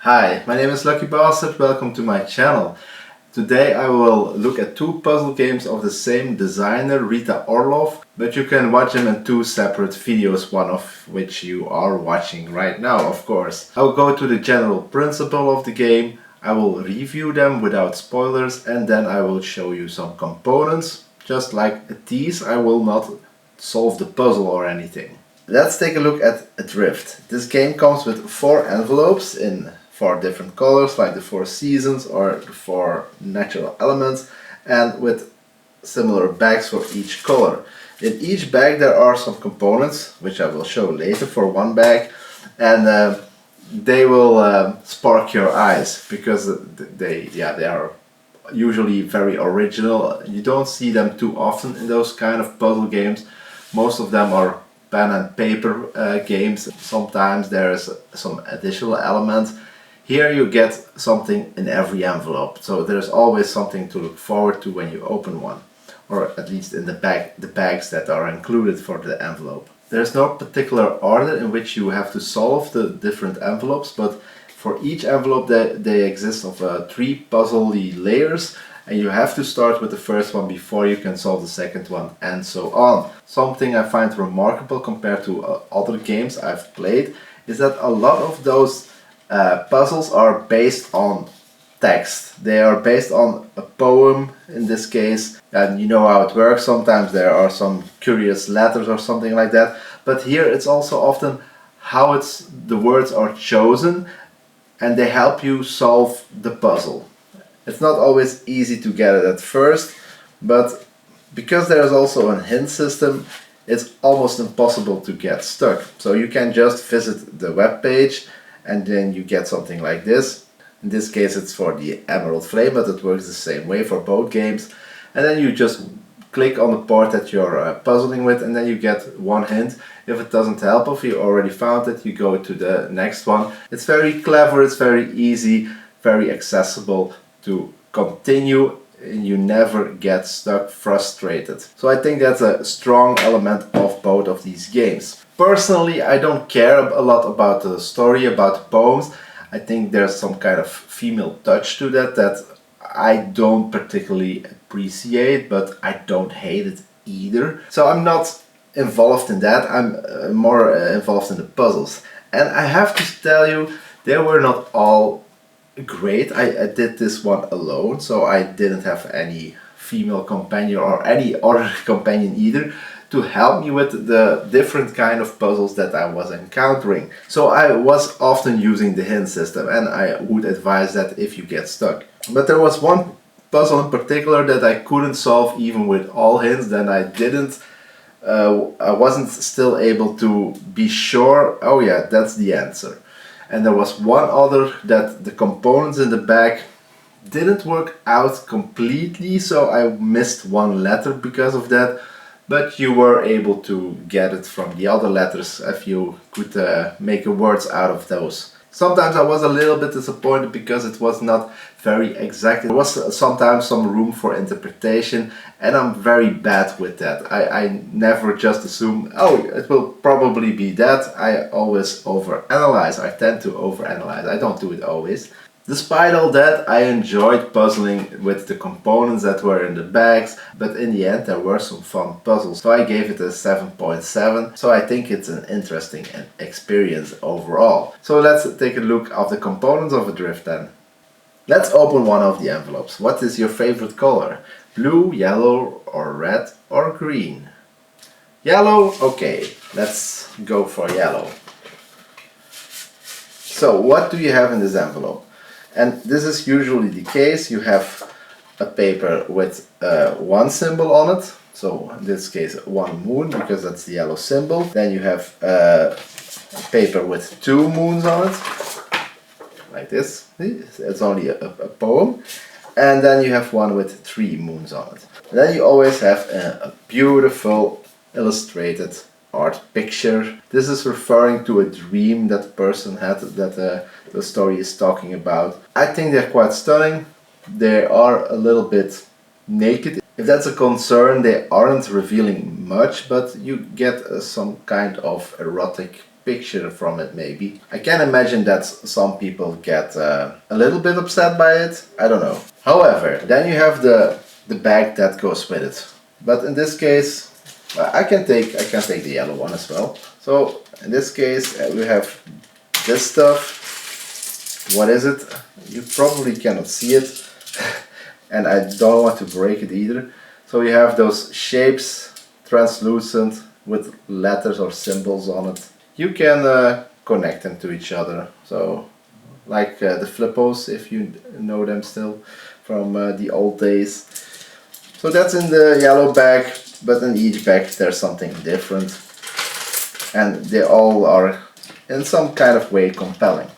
Hi, my name is Lucky Bastard, welcome to my channel. Today I will look at two puzzle games of the same designer, Rita Orlov, but you can watch them in two separate videos, one of which you are watching right now, of course. I will go to the general principle of the game, I will review them without spoilers, and then I will show you some components. Just like these, I will not solve the puzzle or anything. Let's take a look at Adrift. This game comes with 4 envelopes in 4 different colors, like the 4 seasons or the 4 natural elements, and with similar bags for each color. In each bag there are some components, which I will show later for one bag, and they will spark your eyes because they are usually very original. You don't see them too often in those kind of puzzle games. Most of them are pen and paper games. Sometimes there is some additional elements. Here you get something in every envelope, so there's always something to look forward to when you open one, or at least in the bags that are included for the envelope. There's no particular order in which you have to solve the different envelopes, but for each envelope they exist of 3 puzzly layers, and you have to start with the first one before you can solve the second one, and so on. Something I find remarkable compared to other games I've played is that a lot of those puzzles are based on text. They are based on a poem in this case, and you know how it works. Sometimes there are some curious letters or something like that, but here it's also often how the words are chosen, and they help you solve the puzzle. It's not always easy to get it at first, but because there's also a hint system, it's almost impossible to get stuck. So you can just visit the web page and then you get something like this. In this case it's for the Emerald Flame, but it works the same way for both games. And then you just click on the part that you're puzzling with, and then you get one hint. If it doesn't help, if you already found it, you go to the next one. It's very clever, it's very easy, very accessible to continue, and you never get stuck, frustrated. So I think that's a strong element of both of these games. Personally, I don't care a lot about the story, about the poems. I think there's some kind of female touch to that I don't particularly appreciate, but I don't hate it either. So I'm not involved in that, I'm more involved in the puzzles. And I have to tell you, they were not all great. I did this one alone, so I didn't have any female companion or any other companion either to help me with the different kind of puzzles that I was encountering. So I was often using the hint system, and I would advise that if you get stuck. But there was one puzzle in particular that I couldn't solve even with all hints. Then I wasn't still able to be sure, oh yeah, that's the answer. And there was one other that the components in the bag didn't work out completely, so I missed one letter because of that. But you were able to get it from the other letters if you could make words out of those. Sometimes I was a little bit disappointed because it was not very exact. There was sometimes some room for interpretation, and I'm very bad with that. I never just assume, oh, it will probably be that. I always overanalyze. I tend to overanalyze. I don't do it always. Despite all that, I enjoyed puzzling with the components that were in the bags, but in the end there were some fun puzzles. So I gave it a 7.7, so I think it's an interesting experience overall. So let's take a look at the components of Adrift then. Let's open one of the envelopes. What is your favorite color? Blue, yellow, or red, or green? Yellow? Okay, let's go for yellow. So what do you have in this envelope? And this is usually the case. You have a paper with one symbol on it, so in this case one moon, because that's the yellow symbol. Then you have a paper with 2 moons on it, like this. It's only a poem. And then you have one with 3 moons on it. And then you always have a beautiful illustrated art picture. This is referring to a dream that the person had that the story is talking about. I think they're quite stunning. They are a little bit naked. If that's a concern, they aren't revealing much, but you get some kind of erotic picture from it maybe. I can imagine that some people get a little bit upset by it. I don't know. However, then you have the bag that goes with it. But in this case, I can take the yellow one as well. So in this case, we have this stuff. What is it? You probably cannot see it, and I don't want to break it either. So you have those shapes, translucent, with letters or symbols on it. You can connect them to each other. So like the flippos, if you know them still from the old days. So that's in the yellow bag, but in each bag there's something different, and they all are in some kind of way compelling.